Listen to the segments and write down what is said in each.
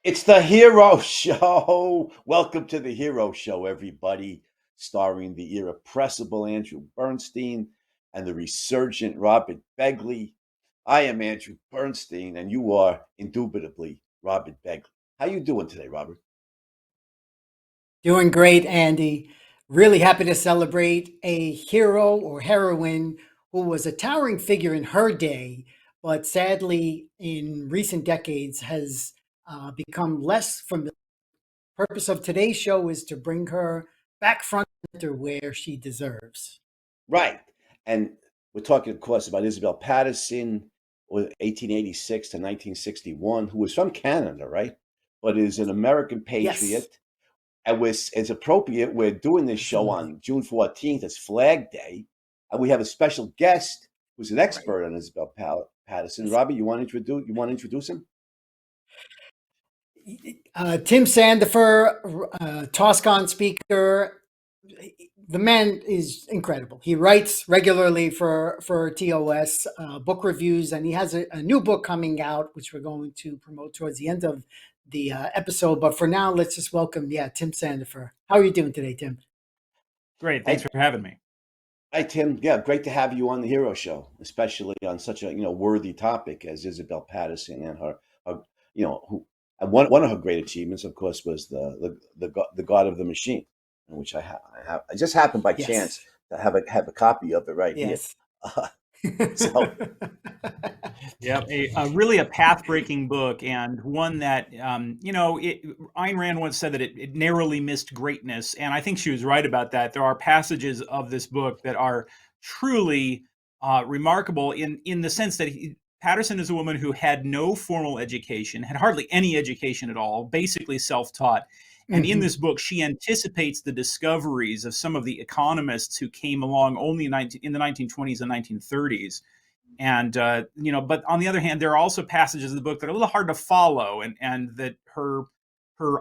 It's the Hero Show. Welcome to the Hero Show, everybody. Starring the irrepressible Andrew Bernstein and the resurgent Robert Begley. I am Andrew Bernstein, and you are indubitably Robert Begley. How you doing today, Robert? Doing great, Andy. Really happy to celebrate a hero or heroine who was a towering figure in her day, but sadly, in recent decades, has become less familiar. The purpose of today's show is to bring her back front and center where she deserves. Right. And we're talking, of course, about Isabel Paterson, 1886 to 1961, who was from Canada, right? But is an American Yes, patriot. And it's appropriate. We're doing this show absolutely. on June 14th. It's Flag Day. And we have a special guest who's an Right. expert on Isabel Patterson. Robbie, you want to introduce him? Tim Sandefur, Toscon speaker. The man is incredible. He writes regularly for TOS book reviews, and he has a new book coming out, which we're going to promote towards the end of the episode. But for now, let's just welcome, Tim Sandefur. How are you doing today, Tim? Great. Thanks Hi, for having me. hi, Tim. Yeah, great to have you on the Hero Show, especially on such a worthy topic as Isabel Patterson and her who and one of her great achievements, of course, was the God of the Machine, which I just happened by chance Yes. to have a copy of it right here. Yes. So Yeah, really a path-breaking book, and one that Ayn Rand once said that it narrowly missed greatness, and I think she was right about that. There are passages of this book that are truly remarkable in the sense that Patterson is a woman who had no formal education, had hardly any education at all, basically self-taught. And in Hmm. this book, she anticipates the discoveries of some of the economists who came along only in the 1920s and 1930s. And but on the other hand, there are also passages of the book that are a little hard to follow, and that her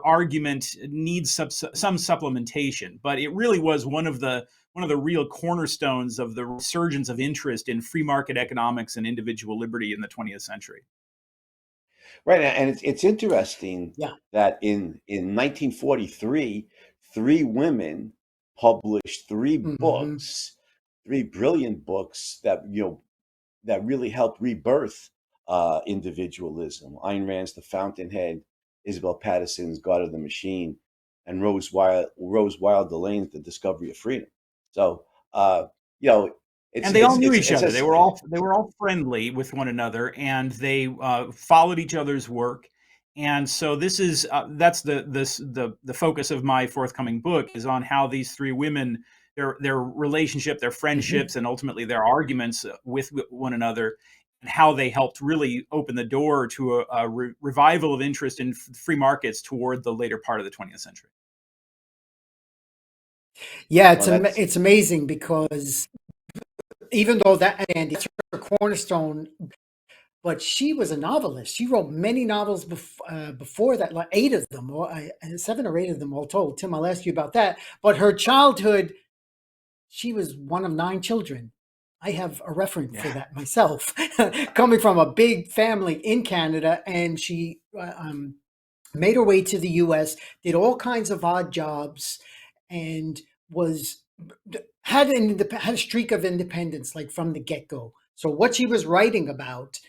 argument needs some supplementation. But it really was one of the real cornerstones of the resurgence of interest in free market economics and individual liberty in the 20th century. right, and it's interesting Yeah. that in 1943, three women published Hmm. three brilliant books that really helped rebirth individualism. Ayn Rand's The Fountainhead, Isabel Patterson's God of the Machine, and Rose Wild Delane's The Discovery of Freedom. So, you know, And they all knew each it's other. They just were all friendly with one another, and they followed each other's work. And so this is that's the focus of my forthcoming book is on how these three women, their relationship, their Hmm. friendships, and ultimately their arguments with one another, and how they helped really open the door to a revival of interest in free markets toward the later part of the 20th century. Yeah, well, that's it's amazing because even though that and it's her cornerstone, but she was a novelist. She wrote many novels before that, like eight of them, or seven or eight of them all told. Tim, I'll ask you about that. But her childhood, she was one of nine children. I have a reference for Yeah. that myself, coming from a big family in Canada, and she made her way to the U.S., did all kinds of odd jobs, and was had a streak of independence like from the get go. So what she was writing about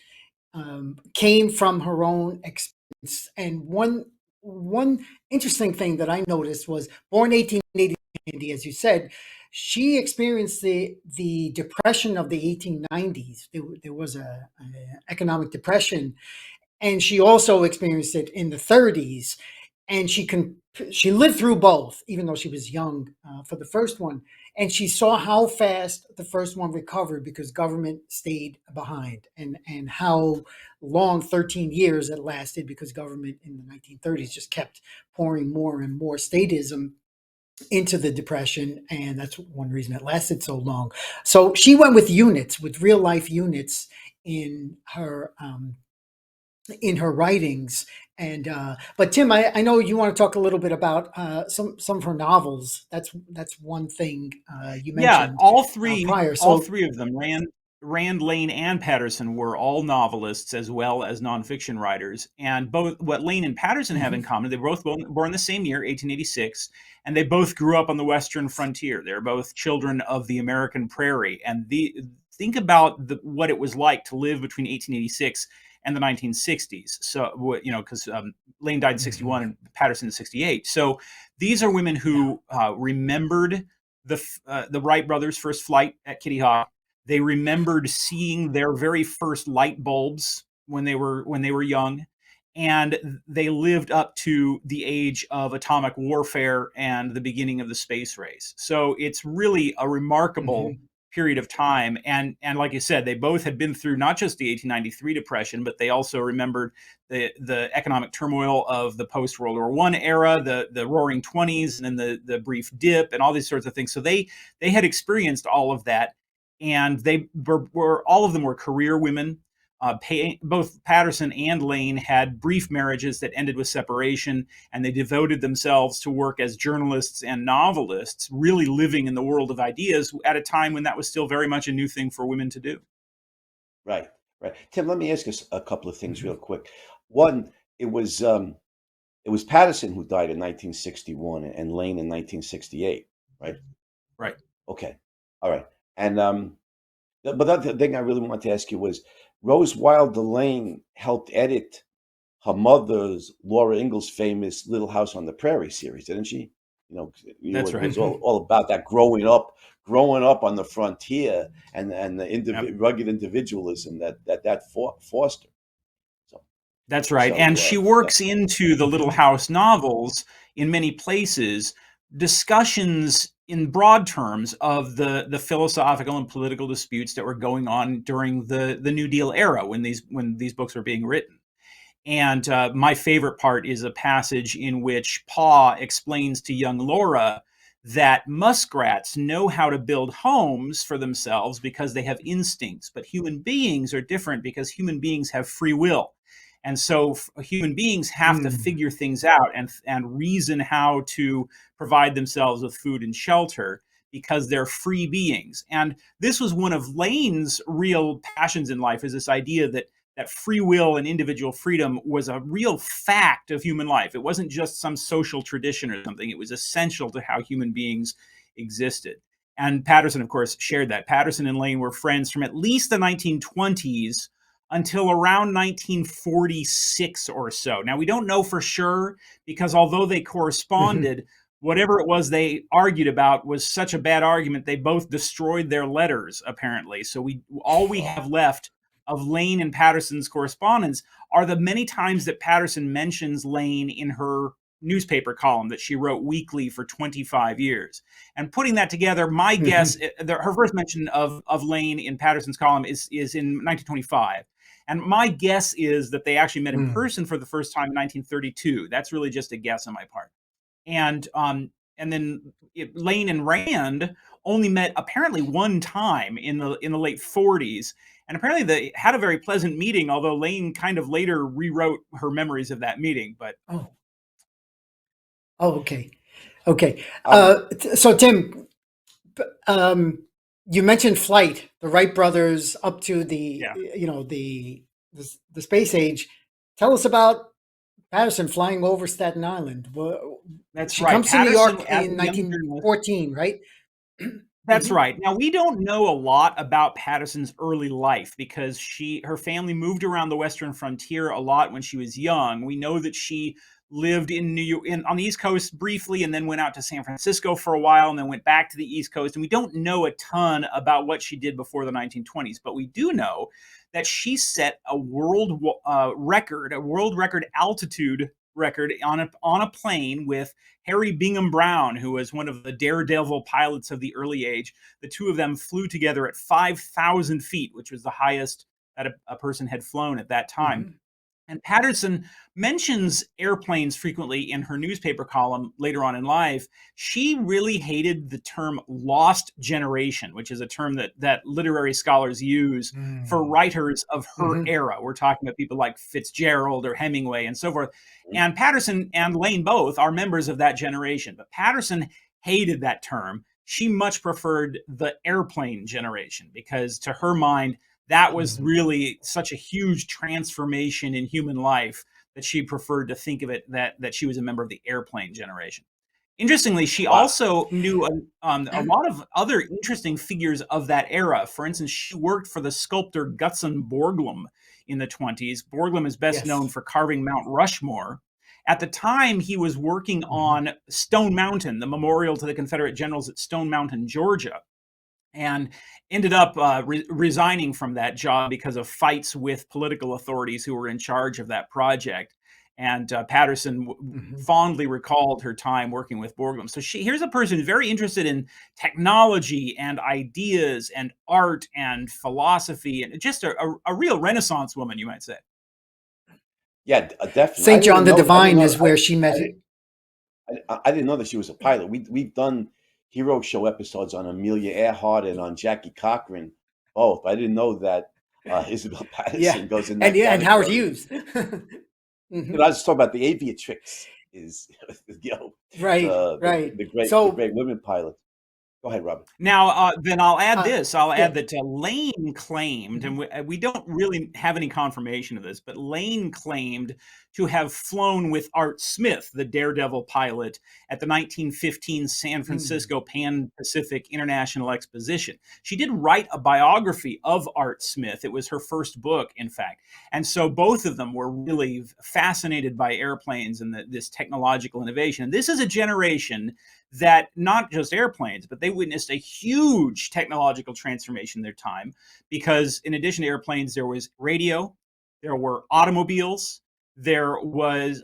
came from her own experience. And one interesting thing that I noticed was born 1880, as you said, she experienced the depression of the 1890s. There was a economic depression, and she also experienced it in the 30s, and she lived through both, even though she was young for the first one, and she saw how fast the first one recovered because government stayed behind, and how long 13 years it lasted because government in the 1930s just kept pouring more and more statism into the depression, and that's one reason it lasted so long. So she went with units, with real life units in her writings. And but Tim, I know you want to talk a little bit about some of her novels. That's one thing you Yeah, mentioned all three prior. all So three of them ran. Rand, Lane, and Paterson were all novelists as well as nonfiction writers. And both what Lane and Paterson have in common, they were both born the same year, 1886, and they both grew up on the Western frontier. They're both children of the American prairie. And think about what it was like to live between 1886 and the 1960s. So, because Lane died in 61 and Paterson in 68. So these are women who remembered the Wright brothers' first flight at Kitty Hawk. They remembered seeing their very first light bulbs when they were young, and they lived up to the age of atomic warfare and the beginning of the space race. So it's really a remarkable period of time. And like you said, they both had been through not just the 1893 depression, but they also remembered the economic turmoil of the post World War I era, the Roaring Twenties, and then the brief dip, and all these sorts of things. So they had experienced all of that. And they were all of them were career women. Both Paterson and Lane had brief marriages that ended with separation, and they devoted themselves to work as journalists and novelists, really living in the world of ideas at a time when that was still very much a new thing for women to do. Right. Tim, let me ask you a couple of things real quick. One, it was Paterson who died in 1961 and Lane in 1968, right? Right. Okay. All right. And but the other thing I really wanted to ask you was, Rose Wilder Lane helped edit her mother's, Laura Ingalls' famous Little House on the Prairie series, didn't she? That's right. It was all about that growing up on the frontier and the rugged individualism that fostered. That's right. And she works into the Little House novels in many places discussions in broad terms of the philosophical and political disputes that were going on during the New Deal era when these books were being written. And my favorite part is a passage in which Pa explains to young Laura that muskrats know how to build homes for themselves because they have instincts, but human beings are different because human beings have free will. And so human beings have to figure things out and reason how to provide themselves with food and shelter because they're free beings. And this was one of Lane's real passions in life, is this idea that free will and individual freedom was a real fact of human life. It wasn't just some social tradition or something. It was essential to how human beings existed. And Paterson, of course, shared that. Paterson and Lane were friends from at least the 1920s until around 1946 or so. Now, we don't know for sure because although they corresponded, whatever it was they argued about was such a bad argument, they both destroyed their letters, apparently. So all we have left of Lane and Paterson's correspondence are the many times that Paterson mentions Lane in her newspaper column that she wrote weekly for 25 years. And putting that together, my guess, her first mention of Lane in Paterson's column is in 1925. And my guess is that they actually met in person for the first time in 1932. That's really just a guess on my part. And then Lane and Rand only met apparently one time in the late 40s. And apparently they had a very pleasant meeting, although Lane kind of later rewrote her memories of that meeting. But okay. So Tim, you mentioned flight, the Wright brothers up to the space age. Tell us about Paterson flying over Staten Island. That's she right. comes to New York in 1914, right? That's right. Now, we don't know a lot about Paterson's early life because her family moved around the Western frontier a lot when she was young. We know that she lived in New York, on the East Coast briefly, and then went out to San Francisco for a while, and then went back to the East Coast. And we don't know a ton about what she did before the 1920s, but we do know that she set a world record altitude record on a plane with Harry Bingham Brown, who was one of the daredevil pilots of the early age. The two of them flew together at 5,000 feet, which was the highest that a person had flown at that time. And Paterson mentions airplanes frequently in her newspaper column later on in life. She really hated the term lost generation, which is a term that literary scholars use for writers of her era. We're talking about people like Fitzgerald or Hemingway and so forth. And Paterson and Lane both are members of that generation. But Paterson hated that term she much preferred the airplane generation, because to her mind, that was really such a huge transformation in human life that she preferred to think of it that she was a member of the airplane generation. Interestingly, she Wow. also knew a lot of other interesting figures of that era. For instance, she worked for the sculptor Gutzon Borglum in the 20s. Borglum is best known Yes. for carving Mount Rushmore. At the time, he was working on Stone Mountain, the memorial to the Confederate generals at Stone Mountain, Georgia, and ended up resigning from that job because of fights with political authorities who were in charge of that project. And Patterson fondly recalled her time working with Borglum. So here's a person very interested in technology and ideas and art and philosophy, and just a real Renaissance woman, you might say. Yeah, definitely. St. John the Divine is where she met. I didn't know that she was a pilot. We've done hero show episodes on Amelia Earhart and on Jackie Cochran, both. I didn't know that Isabel Paterson goes in that and Howard category. Hughes. You know, I was talking about the aviatrix is Right. the great women pilot. Go ahead, Robert. Now, then I'll add this. I'll yeah. add that Lane claimed, and we don't really have any confirmation of this, but Lane claimed to have flown with Art Smith, the daredevil pilot, at the 1915 San Francisco Pan-Pacific International Exposition. She did write a biography of Art Smith. It was her first book, in fact. And so both of them were really fascinated by airplanes and this technological innovation. And this is a generation that not just airplanes, but they witnessed a huge technological transformation in their time, because in addition to airplanes, there was radio, there were automobiles, there was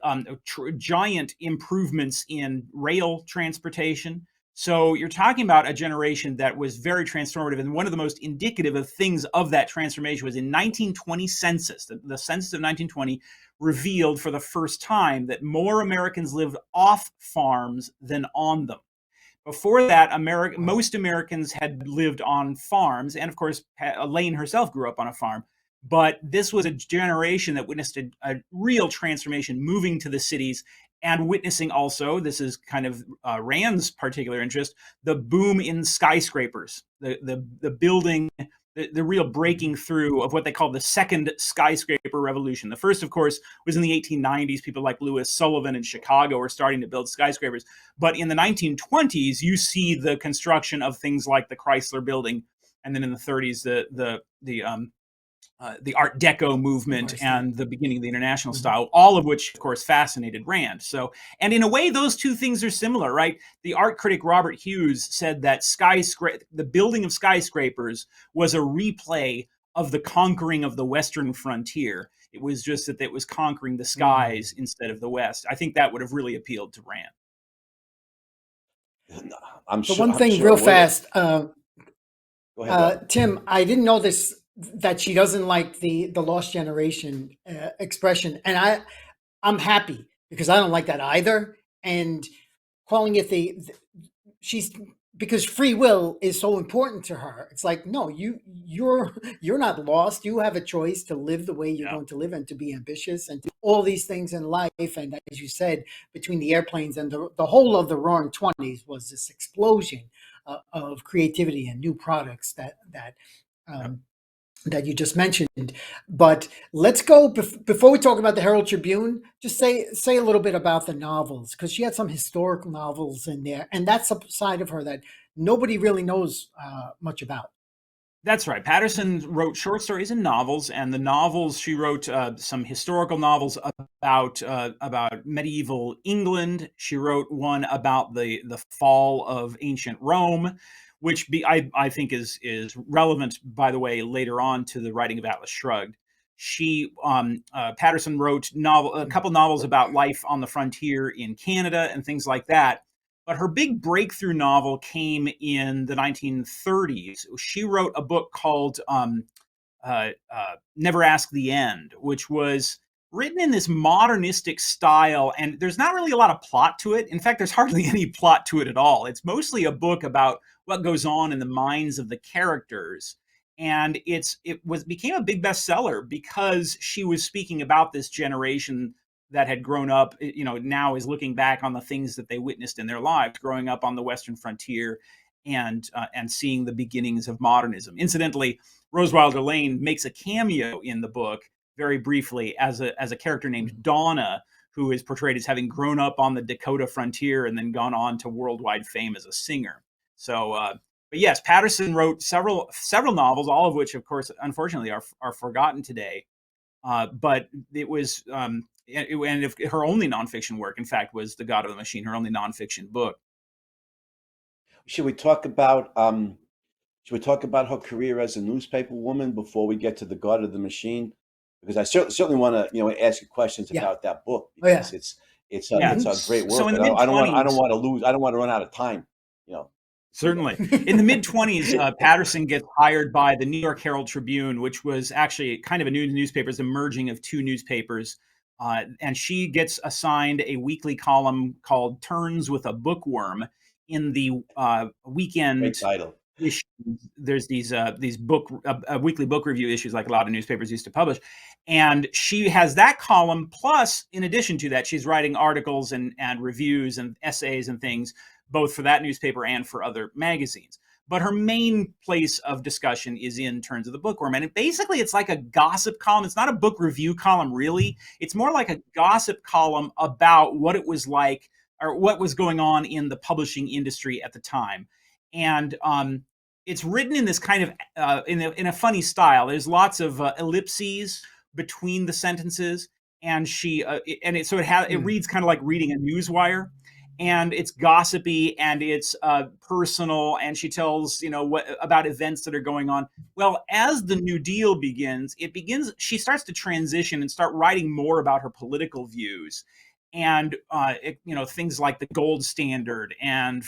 giant improvements in rail transportation. So you're talking about a generation that was very transformative. And one of the most indicative of things of that transformation was in 1920 census. The census of 1920 revealed for the first time that more Americans lived off farms than on them. Before that, most Americans had lived on farms. And of course, Elaine herself grew up on a farm. But this was a generation that witnessed a real transformation, moving to the cities and witnessing also, this is kind of Rand's particular interest, the boom in skyscrapers, the building, the real breaking through of what they call the second skyscraper revolution. The first, of course, was in the 1890s. People like Louis Sullivan in Chicago were starting to build skyscrapers. But in the 1920s, you see the construction of things like the Chrysler Building, and then in the 30s, the Art Deco movement and the beginning of the International style, all of which, of course, fascinated Rand. So, and in a way, those two things are similar, right? The art critic Robert Hughes said that the building of skyscrapers was a replay of the conquering of the Western frontier. It was just that it was conquering the skies instead of the West. I think that would have really appealed to Rand. I'm So sure. one thing, I'm real sure fast, Go ahead, Robert. Tim, I didn't know this, that she doesn't like the lost generation expression, and I'm happy, because I don't like that either. And calling it she's, because free will is so important to her. It's like, no, you're not lost. You have a choice to live the way you're going to live, and to be ambitious, and to all these things in life. And as you said, between the airplanes and the whole of the Roaring '20s was this explosion of creativity and new products that you just mentioned. But let's go, before we talk about the Herald Tribune, just say a little bit about the novels, because she had some historical novels in there, and that's a side of her that nobody really knows much about. That's right. Patterson wrote short stories and novels, and the novels she wrote some historical novels about medieval England. She wrote one about the fall of ancient Rome, which I think is relevant, by the way, later on to the writing of Atlas Shrugged. Patterson wrote a couple novels about life on the frontier in Canada and things like that. But her big breakthrough novel came in the 1930s. She wrote a book called Never Ask the End, which was written in this modernistic style. And there's not really a lot of plot to it. In fact, there's hardly any plot to it at all. It's mostly a book about what goes on in the minds of the characters. And it became a big bestseller because she was speaking about this generation that had grown up, now is looking back on the things that they witnessed in their lives, growing up on the Western frontier and seeing the beginnings of modernism. Incidentally, Rose Wilder Lane makes a cameo in the book very briefly as a character named Donna, who is portrayed as having grown up on the Dakota frontier and then gone on to worldwide fame as a singer. So, but yes, Paterson wrote several novels, all of which, of course, unfortunately, are forgotten today. But it was, and if her only nonfiction work, in fact, was *The God of the Machine*, her only nonfiction book. Should we talk about her career as a newspaper woman before we get to *The God of the Machine*? Because I certainly want to ask you questions about that book, because it's a great work. So in the I don't mid-20s, want to run out of time. Certainly. In the mid-20s, Paterson gets hired by the New York Herald Tribune, which was actually kind of a new newspaper, the merging of two newspapers. And she gets assigned a weekly column called Turns with a Bookworm in the weekend Great title. issues. There's these weekly book review issues like a lot of newspapers used to publish. And she has that column. Plus, in addition to that, she's writing articles and reviews and essays and things, both for that newspaper and for other magazines. But her main place of discussion is in Turns of the Bookworm. And it's like a gossip column. It's not a book review column, really. It's more like a gossip column about what it was like or what was going on in the publishing industry at the time. And it's written in this kind of, in a funny style. There's lots of ellipses between the sentences. And it reads kind of like reading a newswire. And it's gossipy and it's personal, and she tells about events that are going on. Well, as the New Deal begins, she starts to transition and start writing more about her political views, and things like the gold standard and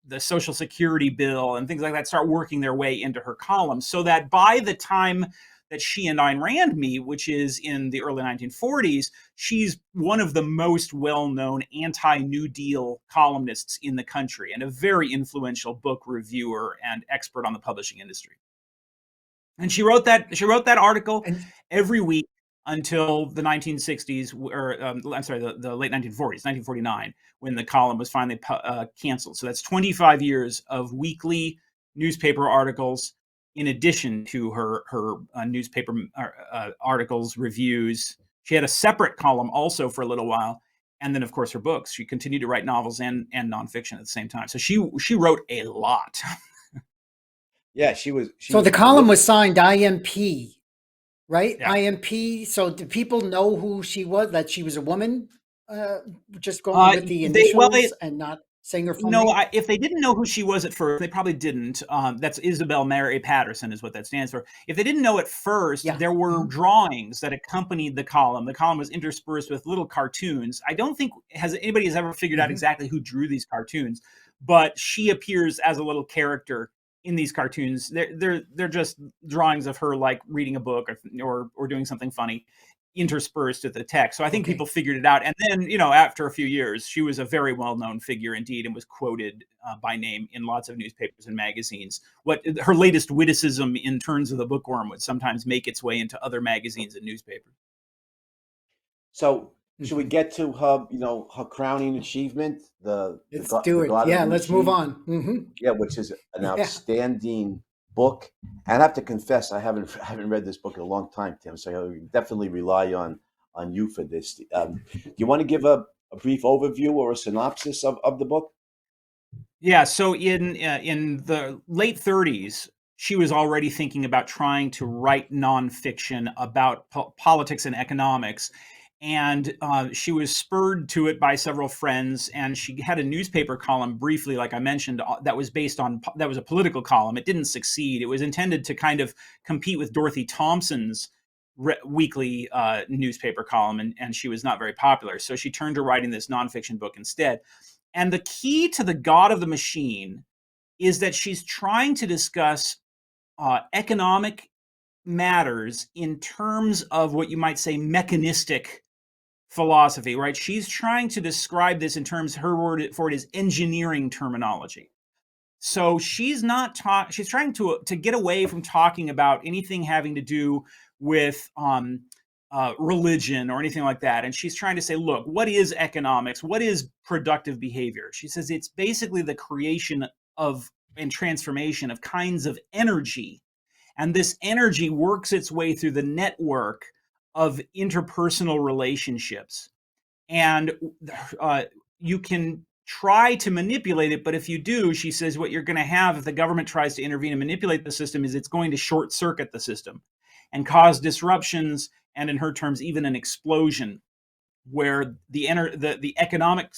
the Social Security bill and things like that start working their way into her column, so that by the time that she and Ayn Rand meet, which is in the early 1940s, she's one of the most well-known anti-New Deal columnists in the country and a very influential book reviewer and expert on the publishing industry. And she wrote that article every week until the 1960s, or the late 1940s, 1949, when the column was finally canceled. So that's 25 years of weekly newspaper articles, in addition to her newspaper articles, reviews. She had a separate column also for a little while. And then, of course, her books. She continued to write novels and nonfiction at the same time. So she wrote a lot. Yeah, she was. So the column was signed IMP, right? Yeah. IMP. So do people know who she was, that she was a woman? Just going with the initials and not saying her full name? No, if they didn't know who she was at first, they probably didn't. That's Isabel Mary Paterson is what that stands for. If they didn't know at first, there were drawings that accompanied the column. The column was interspersed with little cartoons. I don't think anybody has ever figured out exactly who drew these cartoons, but she appears as a little character in these cartoons. They're just drawings of her like reading a book or doing something funny, interspersed with the text. So I think people figured it out. And then, after a few years, she was a very well-known figure indeed and was quoted by name in lots of newspapers and magazines. Her latest witticism in Turns of the Bookworm would sometimes make its way into other magazines and newspapers. So should we get to her, her crowning achievement? Let's do it. Yeah, let's move on. Mm-hmm. Yeah, which is an outstanding book. And I have to confess, I haven't read this book in a long time, Tim. So I definitely rely on you for this. Do you want to give a brief overview or a synopsis of the book? Yeah. So in the late 30s, she was already thinking about trying to write nonfiction about politics and economics. And she was spurred to it by several friends, and she had a newspaper column briefly, like I mentioned, that was a political column. It didn't succeed. It was intended to kind of compete with Dorothy Thompson's weekly newspaper column, and she was not very popular. So she turned to writing this nonfiction book instead. And the key to The God of the Machine is that she's trying to discuss economic matters in terms of what you might say mechanistic philosophy, right? She's trying to describe this in terms, her word for it is engineering terminology. So she's trying to get away from talking about anything having to do with religion or anything like that. And she's trying to say, look, what is economics? What is productive behavior? She says it's basically the creation of and transformation of kinds of energy. And this energy works its way through the network of interpersonal relationships. And you can try to manipulate it, but if you do, she says, what you're going to have if the government tries to intervene and manipulate the system is it's going to short circuit the system and cause disruptions, and in her terms, even an explosion, where the economic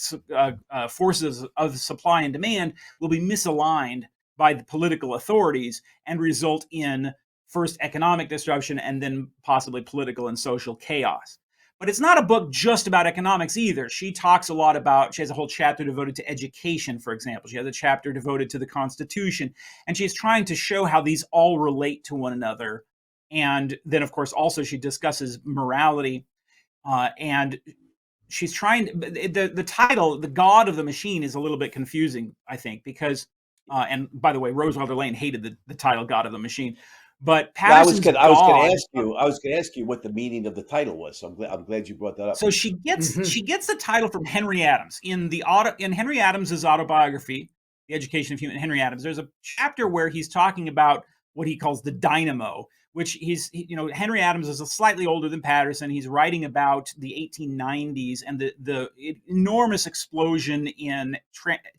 forces of supply and demand will be misaligned by the political authorities and result in first economic disruption and then possibly political and social chaos. But it's not a book just about economics either. She talks a lot about, she has a whole chapter devoted to education, for example. She has a chapter devoted to the Constitution, and she's trying to show how these all relate to one another. And then, of course, also she discusses morality, and she's trying the title, The God of the Machine, is a little bit confusing, I think, because and by the way, Rose Wilder Lane hated the title God of the Machine. But Patterson's I was going to ask you what the meaning of the title was. So I'm glad you brought that up. So she gets the title from Henry Adams in Henry Adams's autobiography, The Education of Human Henry Adams. There's a chapter where he's talking about what he calls the dynamo, which Henry Adams is slightly older than Patterson. He's writing about the 1890s and the enormous explosion in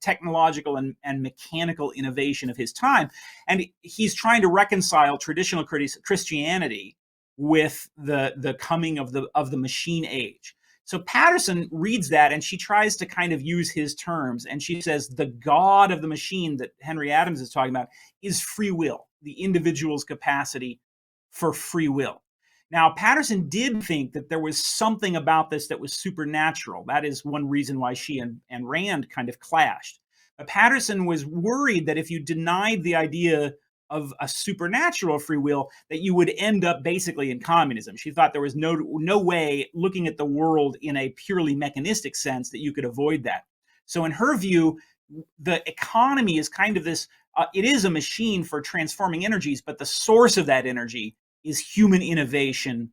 technological and mechanical innovation of his time. And he's trying to reconcile traditional Christianity with the coming of the machine age. So Patterson reads that, and she tries to kind of use his terms, and she says the God of the machine that Henry Adams is talking about is free will, the individual's capacity for free will. Now, Patterson did think that there was something about this that was supernatural. That is one reason why she and Rand kind of clashed. But Patterson was worried that if you denied the idea of a supernatural free will, that you would end up basically in communism. She thought there was no way, looking at the world in a purely mechanistic sense, that you could avoid that. So in her view, the economy is kind of this, it is a machine for transforming energies, but the source of that energy is human innovation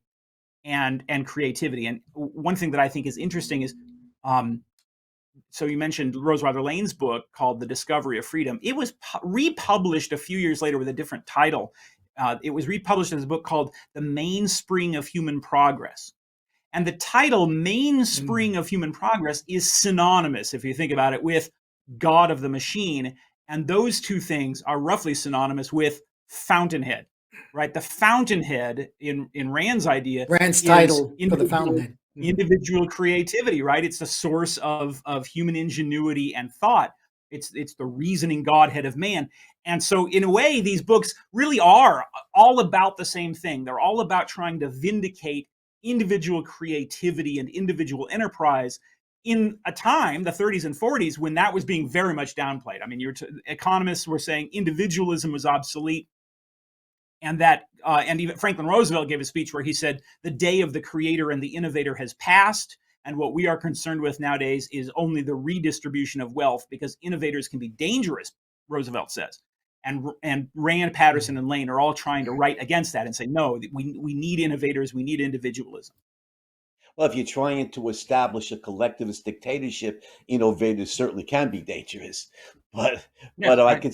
and creativity. And one thing that I think is interesting is, so you mentioned Rose Wilder Lane's book called The Discovery of Freedom. It was republished a few years later with a different title. It was republished as a book called The Mainspring of Human Progress. And the title Mainspring of Human Progress is synonymous, if you think about it, with God of the Machine. And those two things are roughly synonymous with fountainhead, right? The fountainhead in Rand's idea, Rand's title for the fountainhead. Individual creativity, right? It's the source of human ingenuity and thought. It's the reasoning Godhead of man. And so in a way, these books really are all about the same thing. They're all about trying to vindicate individual creativity and individual enterprise in a time, the 30s and 40s, when that was being very much downplayed. I mean, economists were saying individualism was obsolete. And that, and even Franklin Roosevelt gave a speech where he said, the day of the creator and the innovator has passed. And what we are concerned with nowadays is only the redistribution of wealth, because innovators can be dangerous, Roosevelt says. And Rand, Patterson, and Lane are all trying to write against that and say, no, we need innovators, we need individualism. Well, if you're trying to establish a collectivist dictatorship, innovators certainly can be dangerous. But right. I can.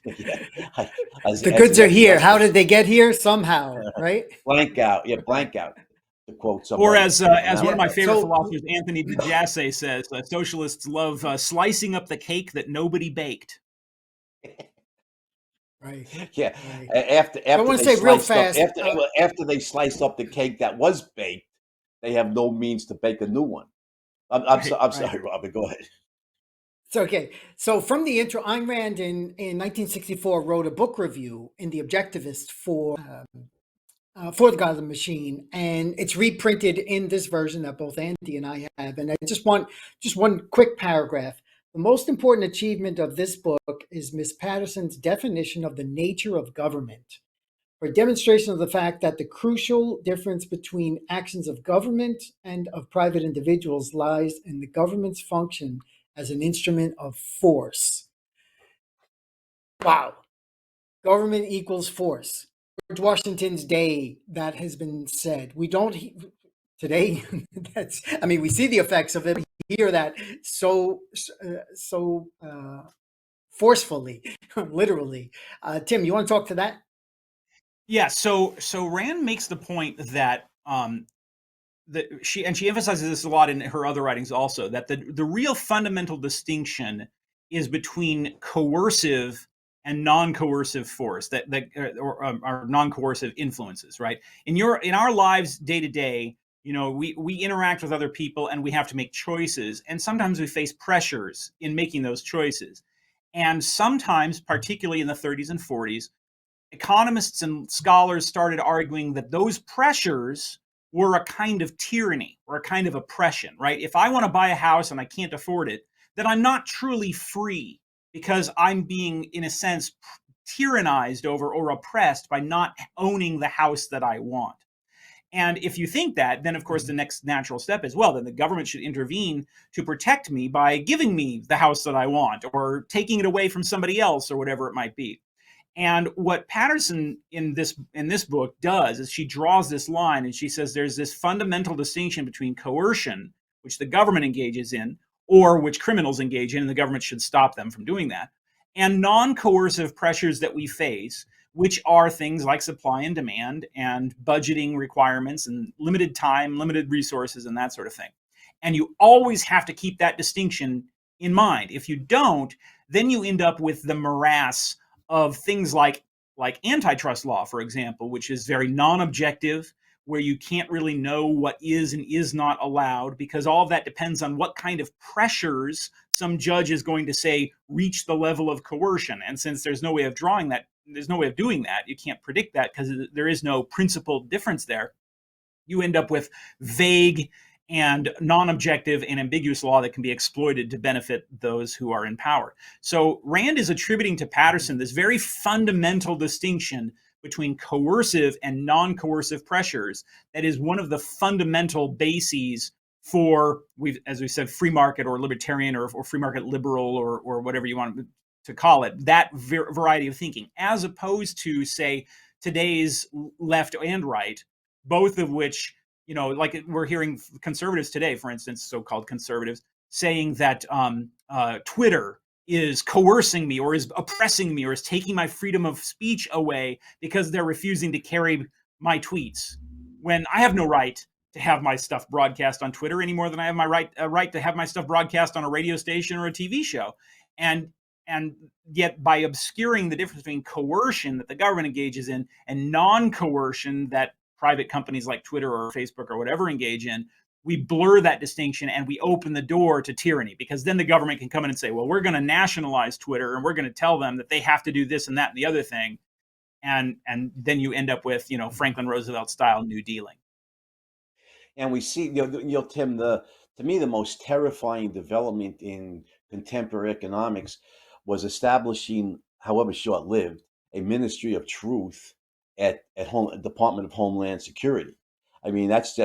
The goods are here. How did they get here? Somehow, right? Blank out. To quote somebody. Or as one of my favorite philosophers, Anthony de Jasse, says, socialists love slicing up the cake that nobody baked. Right. Yeah. Right. After I want to say real fast. After they sliced up the cake that was baked, they have no means to bake a new one. I'm sorry, Robert. Go ahead. It's okay. So from the intro, Ayn Rand in 1964 wrote a book review in The Objectivist for the God of the Machine, and it's reprinted in this version that both Andy and I have. And I just want one quick paragraph. The most important achievement of this book is Miss Patterson's definition of the nature of government, for a demonstration of the fact that the crucial difference between actions of government and of private individuals lies in the government's function as an instrument of force. Wow. Government equals force. George Washington's day, that has been said. We don't today. We see the effects of it. We hear that so forcefully, literally. Tim, you want to talk to that? Yeah. So Rand makes the point that that she emphasizes this a lot in her other writings also, that the real fundamental distinction is between coercive and non-coercive force, or non-coercive influences, right? In our lives day to day, we interact with other people and we have to make choices, and sometimes we face pressures in making those choices. And sometimes, particularly in the 30s and 40s, economists and scholars started arguing that those pressures were a kind of tyranny or a kind of oppression, right? If I want to buy a house and I can't afford it, then I'm not truly free, because I'm being, in a sense, tyrannized over or oppressed by not owning the house that I want. And if you think that, then of course the next natural step is, well, then the government should intervene to protect me by giving me the house that I want, or taking it away from somebody else, or whatever it might be. And what Paterson in this book does is she draws this line, and she says there's this fundamental distinction between coercion, which the government engages in, or which criminals engage in, and the government should stop them from doing that, and non-coercive pressures that we face, which are things like supply and demand and budgeting requirements and limited time, limited resources, and that sort of thing. And you always have to keep that distinction in mind. If you don't, then you end up with the morass of things like antitrust law, for example, which is very non-objective, where you can't really know what is and is not allowed, because all of that depends on what kind of pressures some judge is going to say reach the level of coercion. And since there's no way of doing that, you can't predict that because there is no principled difference there. You end up with vague and non-objective and ambiguous law that can be exploited to benefit those who are in power. So Rand is attributing to Paterson this very fundamental distinction between coercive and non-coercive pressures that is one of the fundamental bases for, as we said, free market or libertarian or free market liberal or whatever you want to call it, that variety of thinking, as opposed to, say, today's left and right, both of which, like we're hearing conservatives today, for instance, so-called conservatives, saying that Twitter is coercing me or is oppressing me or is taking my freedom of speech away because they're refusing to carry my tweets, when I have no right to have my stuff broadcast on Twitter any more than I have my right to have my stuff broadcast on a radio station or a TV show. And yet, by obscuring the difference between coercion that the government engages in and non-coercion that private companies like Twitter or Facebook or whatever engage in, we blur that distinction and we open the door to tyranny, because then the government can come in and say, well, we're going to nationalize Twitter and we're going to tell them that they have to do this and that and the other thing. And then you end up with, Franklin Roosevelt style New Dealing. And we see, Tim, to me, the most terrifying development in contemporary economics was establishing, however short-lived, a Ministry of Truth at Department of Homeland Security. I mean, that's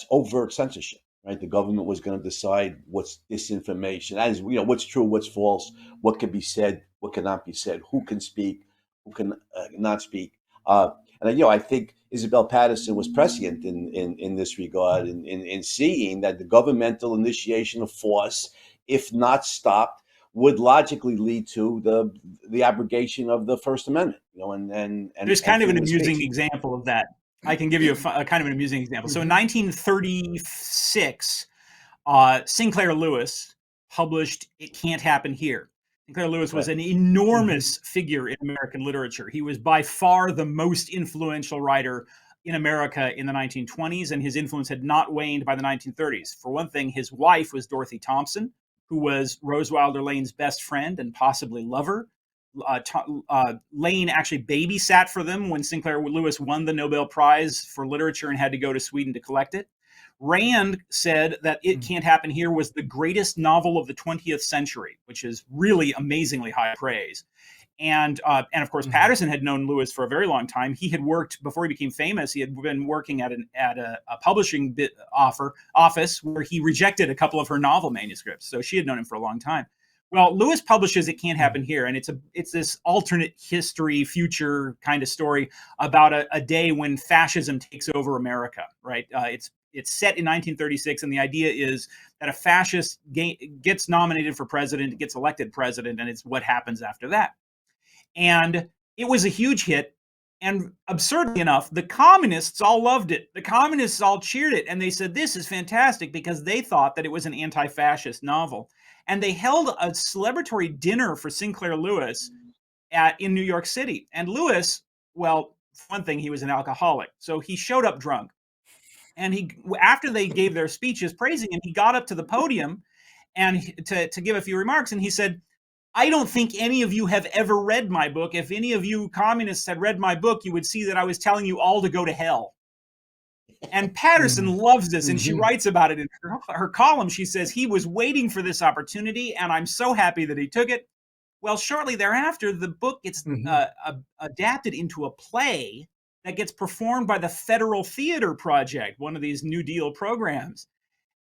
overt censorship, right? The government was going to decide what's disinformation, that is, what's true, what's false, what can be said, what cannot be said, who can speak, who can not speak. And I think Isabel Paterson was prescient in this regard, in seeing that the governmental initiation of force, if not stopped, would logically lead to the abrogation of the First Amendment. And there's kind of an amusing example of that. I can give you a kind of an amusing example. So in 1936, Sinclair Lewis published "It Can't Happen Here." Sinclair Lewis was an enormous figure in American literature. He was by far the most influential writer in America in the 1920s, and his influence had not waned by the 1930s. For one thing, his wife was Dorothy Thompson, who was Rose Wilder Lane's best friend and possibly lover. Lane actually babysat for them when Sinclair Lewis won the Nobel Prize for Literature and had to go to Sweden to collect it. Rand said that "It Can't Happen Here" was the greatest novel of the 20th century, which is really amazingly high praise. And of course, Paterson had known Lewis for a very long time. He had worked, before he became famous, he had been working at a publishing office where he rejected a couple of her novel manuscripts. So she had known him for a long time. Well, Lewis publishes "It Can't Happen Here," and it's this alternate history, future kind of story about a day when fascism takes over America, right? it's set in 1936, and the idea is that a fascist gets nominated for president, gets elected president, and it's what happens after that. And it was a huge hit. And absurdly enough, the communists all loved it. The communists all cheered it. And they said, this is fantastic, because they thought that it was an anti-fascist novel. And they held a celebratory dinner for Sinclair Lewis in New York City. And Lewis, well, one thing, he was an alcoholic. So he showed up drunk. And after they gave their speeches praising him, he got up to the podium and to give a few remarks. And he said, I don't think any of you have ever read my book. If any of you communists had read my book, you would see that I was telling you all to go to hell. And Paterson loves this, and she writes about it in her column. She says, he was waiting for this opportunity, and I'm so happy that he took it. Well, shortly thereafter, the book gets adapted into a play that gets performed by the Federal Theater Project, one of these New Deal programs.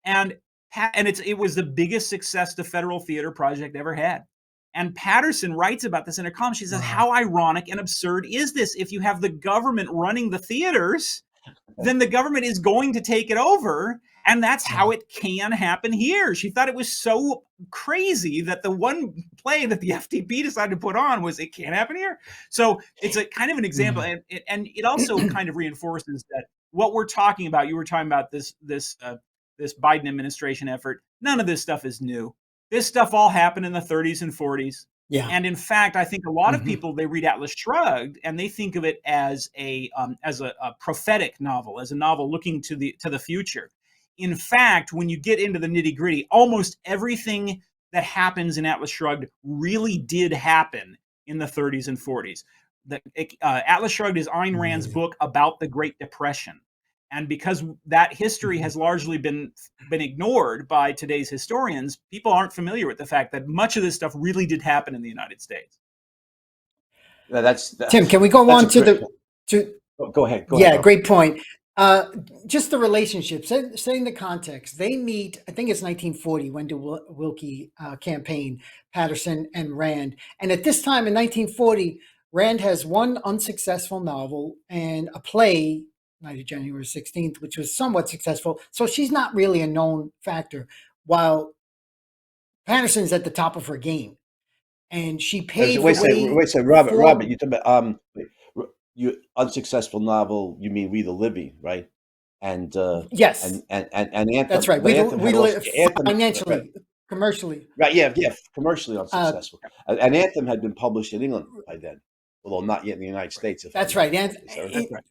And it was the biggest success the Federal Theater Project ever had. And Paterson writes about this in her column. She says, how ironic and absurd is this? If you have the government running the theaters, then the government is going to take it over. And that's how it can happen here. She thought it was so crazy that the one play that the FTP decided to put on was, it can't happen here. So it's a kind of an example. And it also kind of reinforces that what we're talking about, you were talking about this Biden administration effort. None of this stuff is new. This stuff all happened in the 30s and 40s. Yeah. And in fact, I think a lot of people, they read Atlas Shrugged and they think of it as a prophetic novel, as a novel looking to the future. In fact, when you get into the nitty gritty, almost everything that happens in Atlas Shrugged really did happen in the 30s and 40s. Atlas Shrugged is Ayn Rand's book about the Great Depression. And because that history has largely been ignored by today's historians, people aren't familiar with the fact that much of this stuff really did happen in the United States. Tim, can we go on to Go ahead. Great point. Just the relationship, setting the context. They meet, I think it's 1940, Wendell Willkie campaign, Paterson and Rand. And at this time in 1940, Rand has one unsuccessful novel and a play, Night of January 16th, which was somewhat successful. So she's not really a known factor, while Paterson's at the top of her game. And she paid Wait a second, Robert, you talking about you unsuccessful novel, you mean We the Living, right? And yes. And Anthem. That's right. We financially, right. Commercially. Right, yeah, commercially unsuccessful. And Anthem had been published in England by then, although not yet in the United States. That's right. And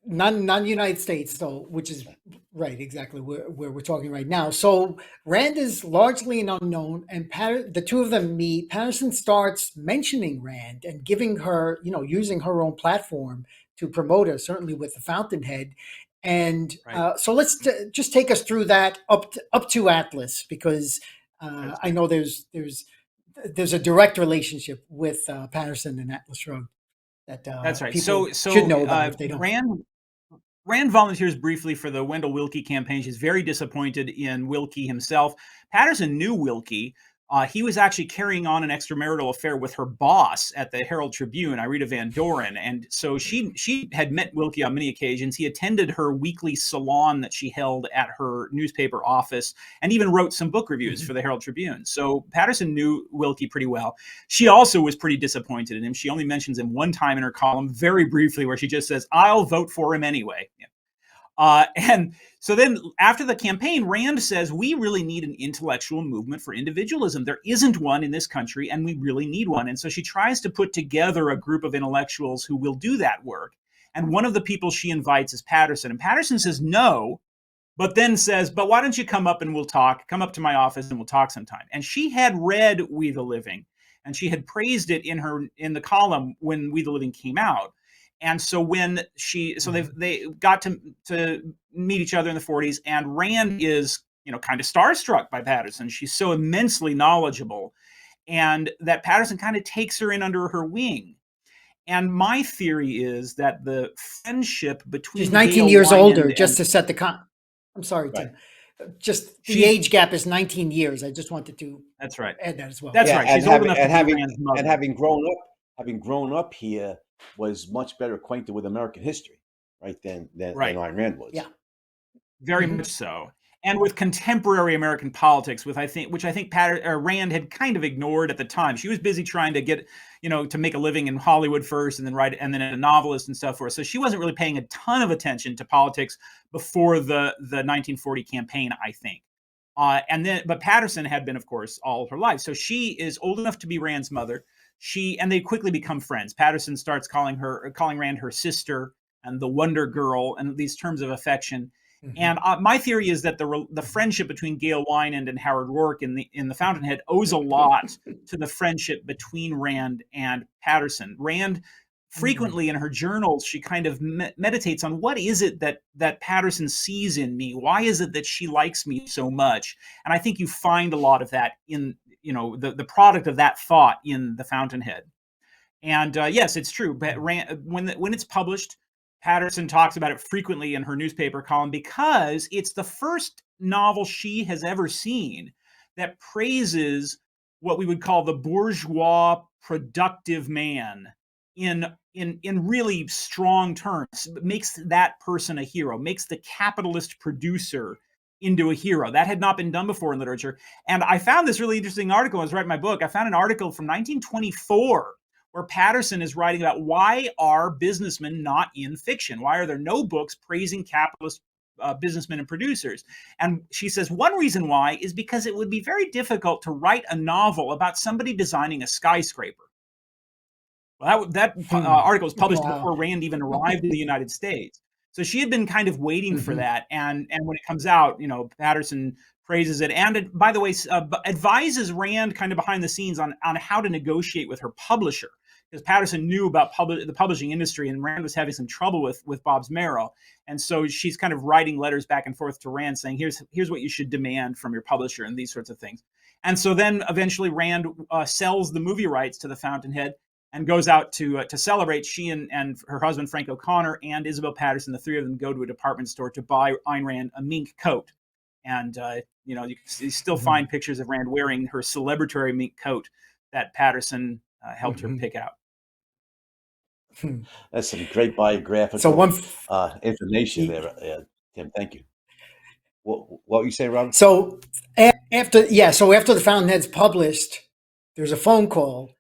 non-United States, though, which is right, exactly where we're talking right now. So Rand is largely an unknown, and the two of them meet. Paterson starts mentioning Rand and giving her, using her own platform to promote her, certainly with the Fountainhead. And so let's just take us through that up to Atlas, because I know there's a direct relationship with Paterson and Atlas Shrugged. That's right. So should know about if they don't. Rand volunteers briefly for the Wendell Willkie campaign. She's very disappointed in Willkie himself. Paterson knew Willkie. He was actually carrying on an extramarital affair with her boss at the Herald Tribune, Irita Van Doren. And so she had met Willkie on many occasions. He attended her weekly salon that she held at her newspaper office and even wrote some book reviews for the Herald Tribune. So Paterson knew Willkie pretty well. She also was pretty disappointed in him. She only mentions him one time in her column, very briefly, where she just says, I'll vote for him anyway. Yeah. And so then after the campaign, Rand says, we really need an intellectual movement for individualism. There isn't one in this country, and we really need one. And so she tries to put together a group of intellectuals who will do that work. And one of the people she invites is Paterson. And Paterson says no, but then says, but why don't you come up and we'll talk? Come up to my office and we'll talk sometime. And she had read We the Living, and she had praised it in the column when We the Living came out. And so when they got to meet each other in the 40s, and Rand is, kind of starstruck by Paterson. She's so immensely knowledgeable, and that Paterson kind of takes her in under her wing. And my theory is that the friendship between she's 19 years older, just to set the I'm sorry, right. Tim. Just the age gap is 19 years. I just wanted to add that as well. That's right. She's old enough to be Rand's mother. And having grown up here, was much better acquainted with American history, right, than Ayn Rand was. Yeah. very much so. And with contemporary American politics, which I think Rand had kind of ignored at the time. She was busy trying to get, to make a living in Hollywood first, and then write, and then a novelist and stuff forth. So she wasn't really paying a ton of attention to politics before the 1940 campaign, I think. But Paterson had been, of course, all her life. So she is old enough to be Rand's mother. And they quickly become friends. Paterson starts calling Rand her sister and the Wonder Girl, and these terms of affection. And my theory is that the friendship between Gail Wynand and Howard Rourke in the Fountainhead owes a lot to the friendship between Rand and Paterson. Rand frequently in her journals, she kind of meditates on what is it that Paterson sees in me? Why is it that she likes me so much? And I think you find a lot of that in the product of that thought in the Fountainhead. And yes, it's true. But when it's published, Paterson talks about it frequently in her newspaper column because it's the first novel she has ever seen that praises what we would call the bourgeois productive man in really strong terms, makes that person a hero, makes the capitalist producer into a hero. That had not been done before in literature. And I found this really interesting article. I was writing my book. I found an article from 1924 where Paterson is writing about why are businessmen not in fiction? Why are there no books praising capitalist businessmen and producers? And she says one reason why is because it would be very difficult to write a novel about somebody designing a skyscraper. Well, that article was published before Rand even arrived in the United States. So she had been kind of waiting for that. And when it comes out, Paterson praises it. And by the way, advises Rand kind of behind the scenes on how to negotiate with her publisher. Because Paterson knew about the publishing industry, and Rand was having some trouble with Bobbs Merrill. And so she's kind of writing letters back and forth to Rand saying, here's what you should demand from your publisher and these sorts of things. And so then eventually Rand sells the movie rights to the Fountainhead and goes out to celebrate. She and her husband, Frank O'Connor, and Isabel Paterson, the three of them go to a department store to buy Ayn Rand a mink coat. And, you still find pictures of Rand wearing her celebratory mink coat that Paterson helped her pick out. That's some great biographical information there, Tim. Thank you. What were you saying, Robert? So after the Fountainhead's published, there's a phone call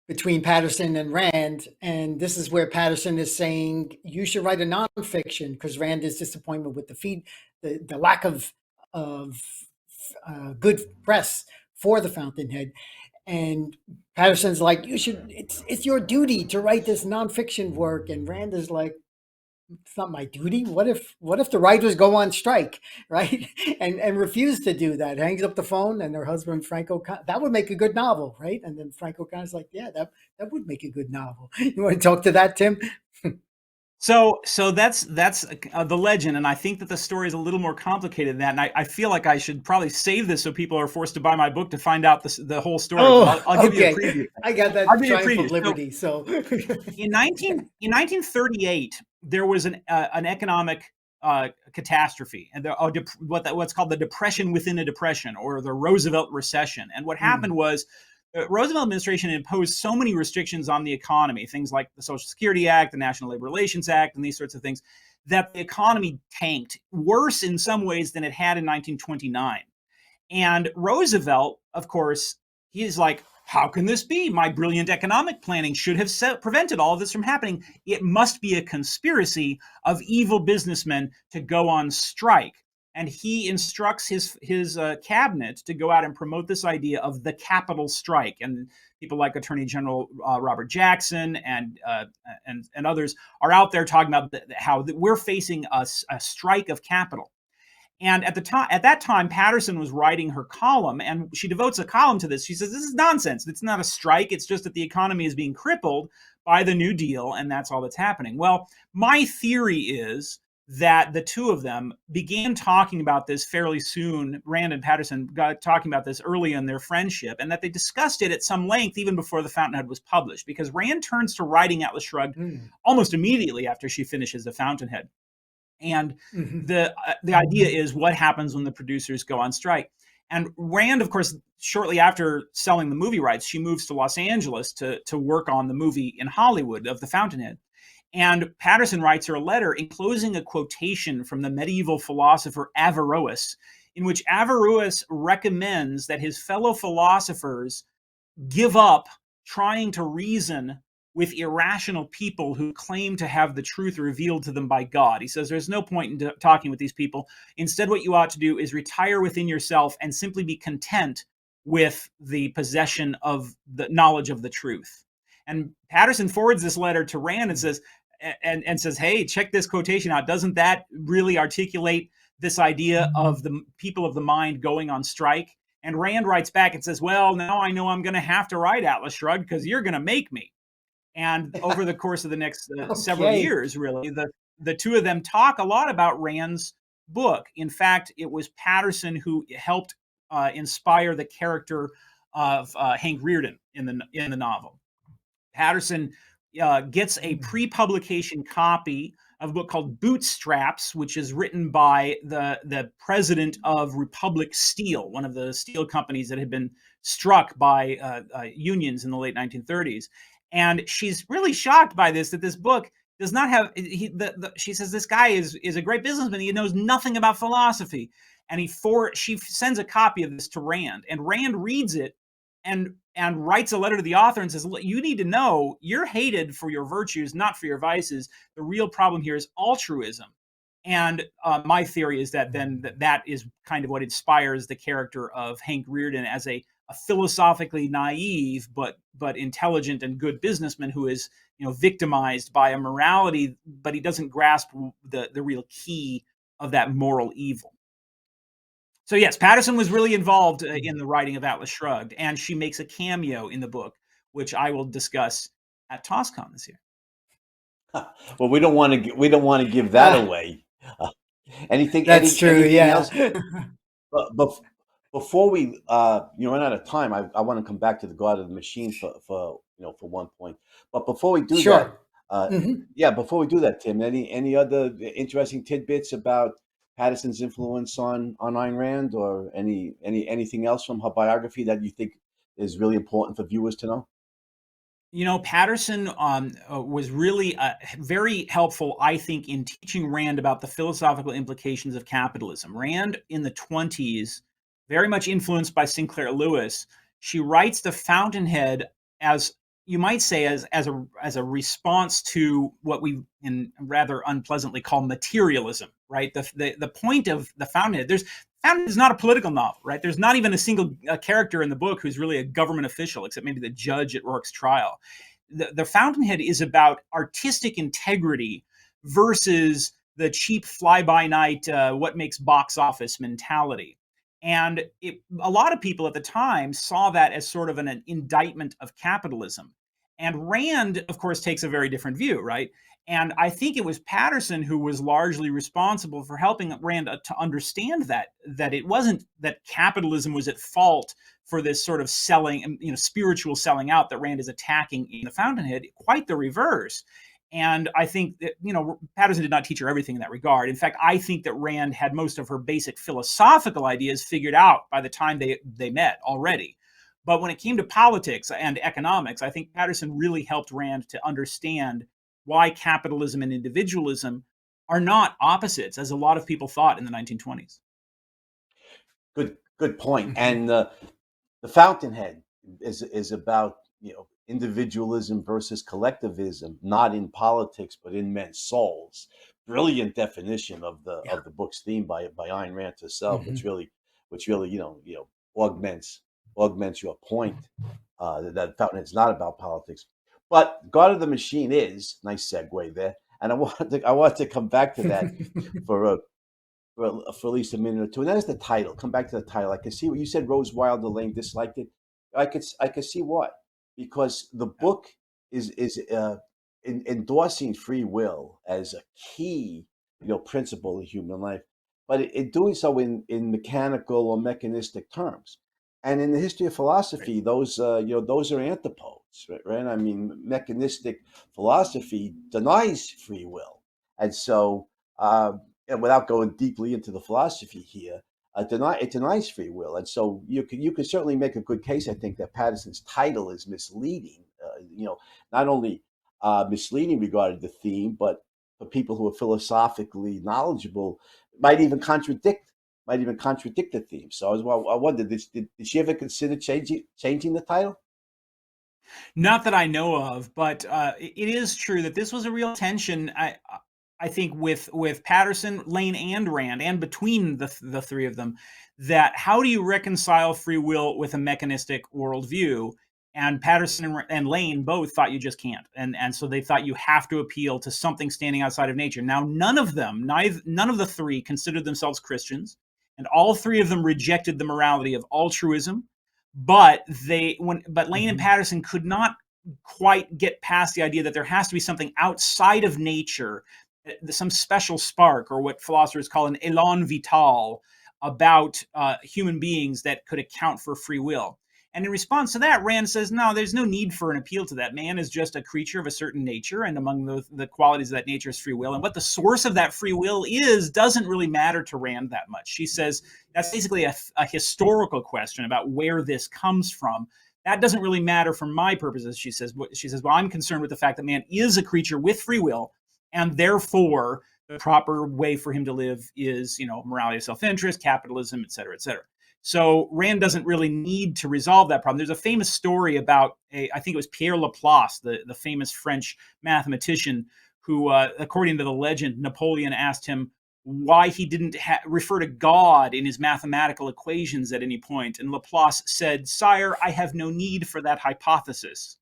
between Paterson and Rand, and this is where Paterson is saying you should write a nonfiction because Rand is disappointed with the lack of good press for the Fountainhead. And Paterson's like, it's your duty to write this nonfiction work. And Rand is like, it's not my duty. What if the writers go on strike, right? And refuse to do that. Hangs up the phone, and her husband, Frank O'Connor, that would make a good novel, right? And then Frank O'Connor's like, yeah, that would make a good novel. You want to talk to that, Tim? So that's the legend, and I think that the story is a little more complicated than that. And I feel like I should probably save this so people are forced to buy my book to find out the whole story. I'll give you a preview. I got that Triumph of Liberty. So in 1938, there was an economic catastrophe, and what's called the Depression within a depression, or the Roosevelt recession. And what happened was, the Roosevelt administration imposed so many restrictions on the economy, things like the Social Security Act, the National Labor Relations Act, and these sorts of things, that the economy tanked worse in some ways than it had in 1929. And Roosevelt, of course, he's like, how can this be? My brilliant economic planning should have prevented all of this from happening. It must be a conspiracy of evil businessmen to go on strike. And he instructs his cabinet to go out and promote this idea of the capital strike. And people like Attorney General Robert Jackson and others are out there talking about how we're facing a strike of capital. And at that time, Paterson was writing her column, and she devotes a column to this. She says, this is nonsense. It's not a strike. It's just that the economy is being crippled by the New Deal, and that's all that's happening. Well, my theory is that the two of them began talking about this fairly soon. Rand and Paterson got talking about this early in their friendship, and that they discussed it at some length even before The Fountainhead was published, because Rand turns to writing Atlas Shrugged almost immediately after she finishes The Fountainhead. And the idea is what happens when the producers go on strike. And Rand, of course, shortly after selling the movie rights, she moves to Los Angeles to work on the movie in Hollywood of The Fountainhead. And Paterson writes her a letter enclosing a quotation from the medieval philosopher Averroes, in which Averroes recommends that his fellow philosophers give up trying to reason with irrational people who claim to have the truth revealed to them by God. He says there's no point in talking with these people. Instead, what you ought to do is retire within yourself and simply be content with the possession of the knowledge of the truth. And Paterson forwards this letter to Rand and says, hey, check this quotation out. Doesn't that really articulate this idea of the people of the mind going on strike? And Rand writes back and says, well, now I know I'm going to have to write Atlas Shrugged because you're going to make me. And over the course of the next several years, really, the two of them talk a lot about Rand's book. In fact, it was Paterson who helped inspire the character of Hank Rearden in the novel. Paterson gets a pre-publication copy of a book called Bootstraps, which is written by the president of Republic Steel, one of the steel companies that had been struck by unions in the late 1930s. And she's really shocked by this, that this book does not have, she says, this guy is a great businessman. He knows nothing about philosophy. And she sends a copy of this to Rand, and Rand reads it and writes a letter to the author and says, you need to know you're hated for your virtues, not for your vices. The real problem here is altruism. And my theory is that then that is kind of what inspires the character of Hank Rearden as a philosophically naive but intelligent and good businessman who is victimized by a morality, but he doesn't grasp the real key of that moral evil. So yes, Paterson was really involved in the writing of Atlas Shrugged, and she makes a cameo in the book, which I will discuss at TOSCon this year. Well, we don't want to give that away. Anything else? But before we run out of time, I want to come back to the God of the Machine for one point. But before we do that, before we do that, Tim, any other interesting tidbits about Paterson's influence on Ayn Rand, or anything else from her biography that you think is really important for viewers to know? Paterson was really very helpful, I think, in teaching Rand about the philosophical implications of capitalism. Rand, in the 1920s, very much influenced by Sinclair Lewis, she writes The Fountainhead as, you might say, as a response to what we rather unpleasantly call materialism, right? The point of The Fountainhead, Fountainhead is not a political novel, right? There's not even a single character in the book who's really a government official, except maybe the judge at Rourke's trial. The Fountainhead is about artistic integrity versus the cheap fly-by-night, what makes box office mentality. And a lot of people at the time saw that as sort of an indictment of capitalism. And Rand, of course, takes a very different view, right? And I think it was Paterson who was largely responsible for helping Rand to understand that it wasn't that capitalism was at fault for this sort of selling, spiritual selling out that Rand is attacking in The Fountainhead. Quite the reverse. And I think that, Paterson did not teach her everything in that regard. In fact, I think that Rand had most of her basic philosophical ideas figured out by the time they met already. But when it came to politics and economics, I think Paterson really helped Rand to understand why capitalism and individualism are not opposites, as a lot of people thought in the 1920s. Good point. And The Fountainhead is about individualism versus collectivism, not in politics but in men's souls. Brilliant definition of the book's theme by Ayn Rand herself, which really augments your point that Fountainhead's not about politics. But God of the Machine is, nice segue there, and I want to come back to that for at least a minute or two. And that is the title. Come back to the title. I can see what you said. Rose Wilder Lane disliked it. I could see why, because the book is endorsing free will as a key principle in human life, but it doing so in mechanical or mechanistic terms. And in the history of philosophy, those are antipodes, right? I mean, mechanistic philosophy denies free will, and so without going deeply into the philosophy here, it denies free will, and so you can certainly make a good case, I think, that Paterson's title is misleading. Not only misleading regarding the theme, but for people who are philosophically knowledgeable, might even contradict the theme. So I wondered, did she ever consider changing the title? Not that I know of, but it is true that this was a real tension. I think with Paterson, Lane, and Rand, and between the three of them, that how do you reconcile free will with a mechanistic worldview? And Paterson and Lane both thought you just can't, and so they thought you have to appeal to something standing outside of nature. Now, none of the three considered themselves Christians, and all three of them rejected the morality of altruism. But Lane and Paterson could not quite get past the idea that there has to be something outside of nature, some special spark, or what philosophers call an élan vital, about human beings that could account for free will. And in response to that, Rand says, no, there's no need for an appeal to that. Man is just a creature of a certain nature, and among the qualities of that nature is free will. And what the source of that free will is doesn't really matter to Rand that much. She says that's basically a historical question about where this comes from. That doesn't really matter for my purposes, she says. Well, I'm concerned with the fact that man is a creature with free will, and therefore the proper way for him to live is, morality of self-interest, capitalism, et cetera, et cetera. So Rand doesn't really need to resolve that problem. There's a famous story about I think it was Pierre Laplace, the famous French mathematician, who, according to the legend, Napoleon asked him why he didn't refer to God in his mathematical equations at any point. And Laplace said, "Sire, I have no need for that hypothesis."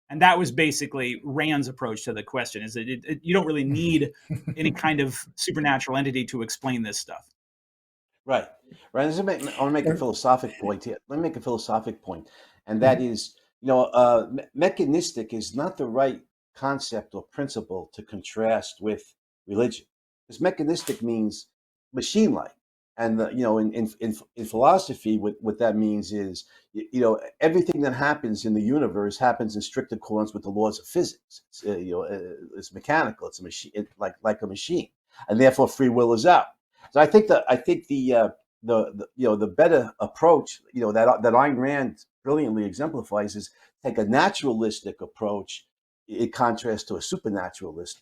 And that was basically Rand's approach to the question, is that you don't really need any kind of supernatural entity to explain this stuff. Right. Right. I want to make a philosophic point here. Let me make a philosophic point, and that is, mechanistic is not the right concept or principle to contrast with religion, because mechanistic means machine-like, and in philosophy, what that means is, everything that happens in the universe happens in strict accordance with the laws of physics. It's, it's mechanical. It's a machine, like a machine, and therefore free will is out. So I think the better approach, that Ayn Rand brilliantly exemplifies, is take a naturalistic approach in contrast to a supernaturalistic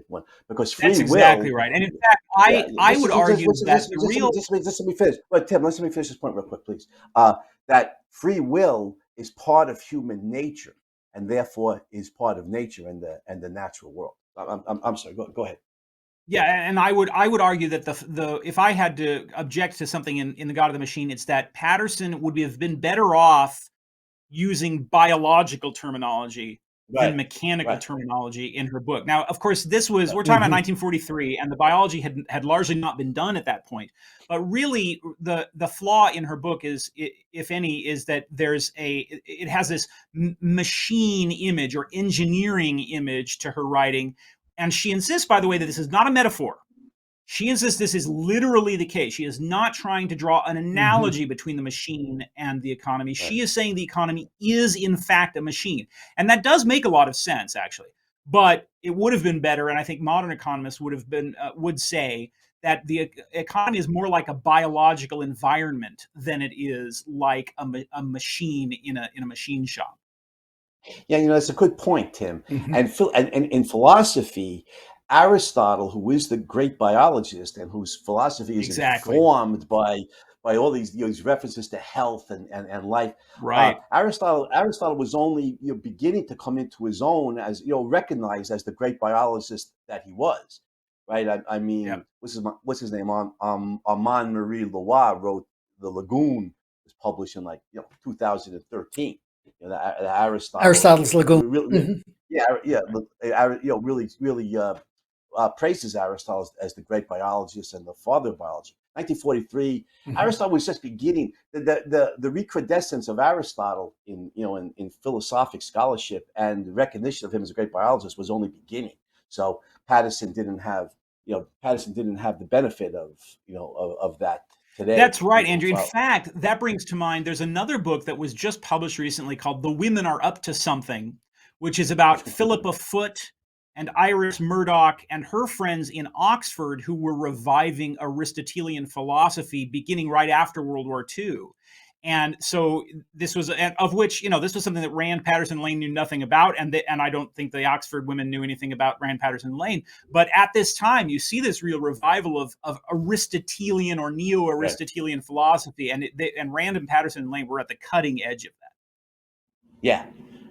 one, because free That's will. exactly right. And in fact, I would argue that the real. Just let me finish. But Tim, let me finish this point real quick, please. That free will is part of human nature, and therefore is part of nature and the natural world. I'm sorry. Go ahead. Yeah, and I would argue that the if I had to object to something in the God of the Machine, it's that Paterson would have been better off using biological terminology than mechanical terminology in her book. Now, of course, we're talking about 1943, and the biology had largely not been done at that point. But really, the flaw in her book is, if any, is that it has this machine image or engineering image to her writing. And she insists, by the way, that this is not a metaphor. She insists this is literally the case. She is not trying to draw an analogy between the machine and the economy. Right. She is saying the economy is, in fact, a machine. And that does make a lot of sense, actually. But it would have been better, and I think modern economists would say that the economy is more like a biological environment than it is like a machine in a machine shop. Yeah, that's a good point, Tim. And in philosophy, Aristotle, who is the great biologist and whose philosophy is informed by all these references to health and life, right? Aristotle was only beginning to come into his own as recognized as the great biologist that he was, right? I mean, what's his name? Armand Marie Lois wrote The Lagoon, was published in 2013. The Aristotle's Lagoon. Really, really praises Aristotle as the great biologist and the father of biology. 1943, Aristotle was just beginning. The recrudescence of Aristotle in philosophic scholarship and recognition of him as a great biologist was only beginning. So Paterson didn't have the benefit of that. Today. That's right, Andrew. In fact, that brings to mind, there's another book that was just published recently called The Women Are Up to Something, which is about Philippa Foot and Iris Murdoch and her friends in Oxford who were reviving Aristotelian philosophy beginning right after World War II. And so this was, of which, this was something that Rand, Paterson, Lane knew nothing about. And I don't think the Oxford women knew anything about Rand, Paterson, Lane. But at this time, you see this real revival of Aristotelian or neo-Aristotelian philosophy. And Rand and Paterson and Lane were at the cutting edge of that. Yeah.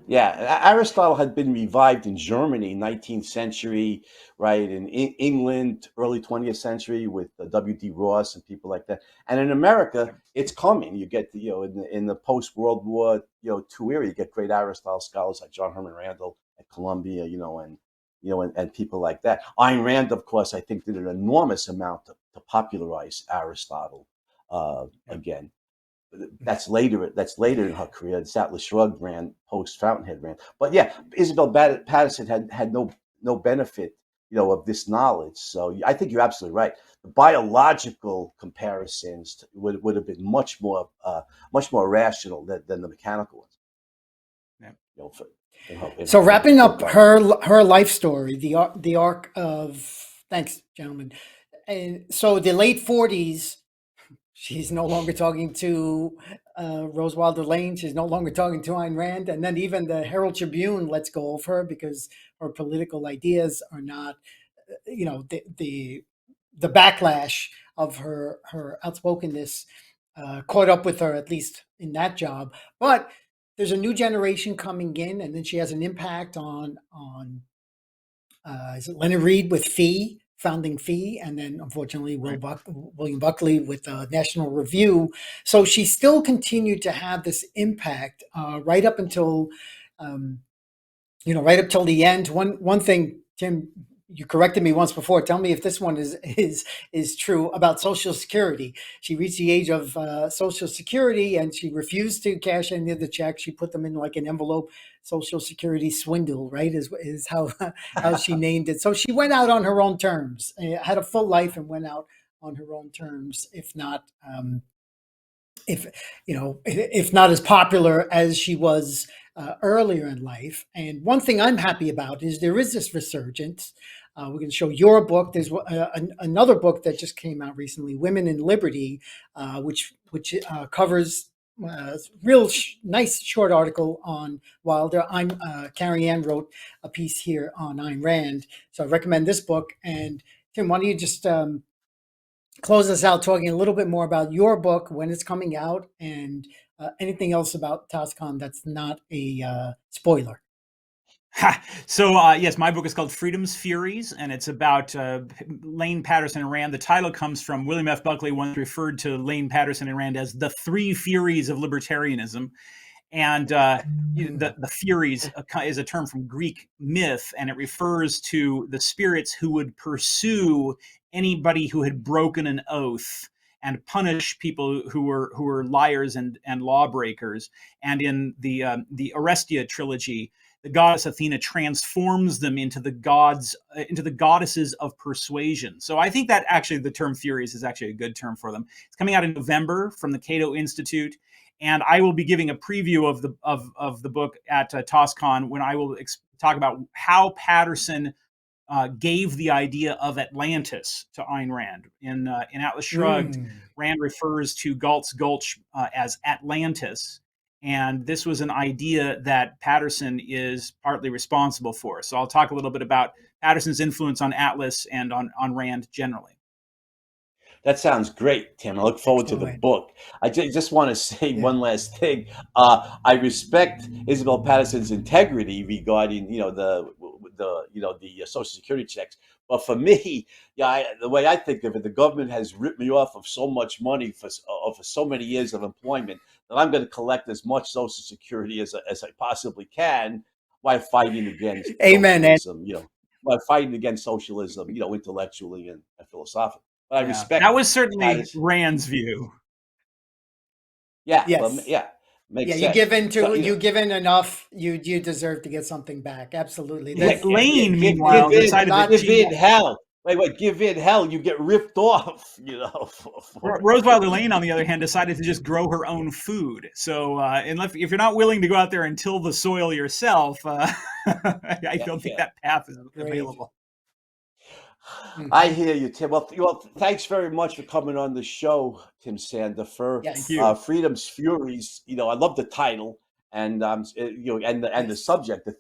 Yeah, Aristotle had been revived in Germany, 19th century, right? In England, early 20th century, with W.D. Ross and people like that. And in America, it's coming. You get the, in the post-World War, II era, you get great Aristotle scholars like John Herman Randall at Columbia, and people like that. Ayn Rand, of course, I think did an enormous amount to popularize Aristotle again. That's later in her career. It's Atlas Shrugged ran, post Fountainhead ran. But yeah, Isabel Paterson had no benefit, of this knowledge. So I think you're absolutely right. The biological comparisons would have been much more rational than the mechanical ones. Yeah. So wrapping up her life story, the arc of, thanks, gentlemen. And so the late 40s, she's no longer talking to Rose Wilder Lane. She's no longer talking to Ayn Rand. And then even the Herald Tribune lets go of her because her political ideas are not, the backlash of her outspokenness caught up with her, at least in that job. But there's a new generation coming in, and then she has an impact on is it Leonard Read with Fee, founding Fee, and then unfortunately William Buckley with National Review. So she still continued to have this impact right up until, right up till the end. One thing, Tim, you corrected me once before. Tell me if this one is true about Social Security. She reached the age of Social Security and she refused to cash any of the checks. She put them in like an envelope. Social Security swindle, right? Is how she named it. So she went out on her own terms, had a full life, and went out on her own terms. If not, if not as popular as she was earlier in life. And one thing I'm happy about is there is this resurgence. We're going to show your book. There's another book that just came out recently, Women in Liberty, which covers real nice short article on Wilder. Carrie Ann wrote a piece here on Ayn Rand, so I recommend this book. And Tim, why don't you just close us out talking a little bit more about your book, when it's coming out, and anything else about TosCon that's not a spoiler. So yes, my book is called Freedom's Furies, and it's about Lane, Paterson, and Rand. The title comes from William F. Buckley once referred to Lane, Paterson, and Rand as the three Furies of libertarianism. And the Furies is a term from Greek myth, and it refers to the spirits who would pursue anybody who had broken an oath and punish people who were liars and lawbreakers. And in the Orestia trilogy, the goddess Athena transforms them into the goddesses of persuasion. So I think that actually the term Furies is actually a good term for them. It's coming out in November from the Cato Institute, and I will be giving a preview of the book at TosCon when I will talk about how Paterson gave the idea of Atlantis to Ayn Rand. In Atlas Shrugged, Rand refers to Galt's Gulch as Atlantis. And this was an idea that Paterson is partly responsible for. So I'll talk a little bit about Paterson's influence on Atlas and on Rand generally. That sounds great, Tim. I look forward to the book. I just want to say one last thing. I respect Isabel Paterson's integrity regarding, the Social Security checks. But for me, the way I think of it, the government has ripped me off of so much money for so many years of employment that I'm going to collect as much Social Security as I possibly can while fighting against socialism. While fighting against socialism, intellectually and philosophically. But I respect that was certainly Rand's view. Yeah. Yes. Well, yeah. Makes sense. You give in enough, you deserve to get something back. Absolutely. Lane, meanwhile, decided that give in hell. Wait, give in hell, you get ripped off, Rose Wilder Lane, on the other hand, decided to just grow her own food. So if you're not willing to go out there and till the soil yourself, I don't think that path is available. I Mhm. hear you, Tim. Well, thanks very much for coming on the show, Tim Sandefur. Thank Yes. you. Freedom's Furies. I love the title, and and the Yes. subject, the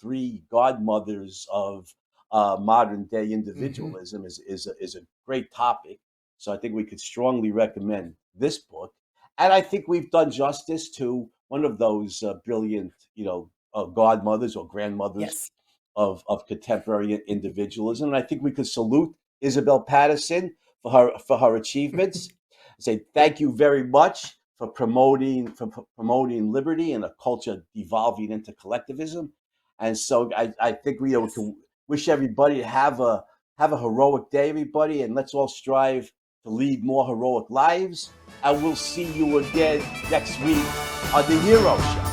three godmothers of modern day Hmm. individualism is a great topic. So I think we could strongly recommend this book, and I think we've done justice to one of those brilliant, godmothers or grandmothers Yes. of contemporary individualism. And I think we could salute Isabel Paterson for her achievements. Say thank you very much for promoting liberty and a culture devolving into collectivism. And so I think we Yes. can wish everybody to have a heroic day, everybody, and let's all strive to lead more heroic lives. And we'll see you again next week on the Hero Show.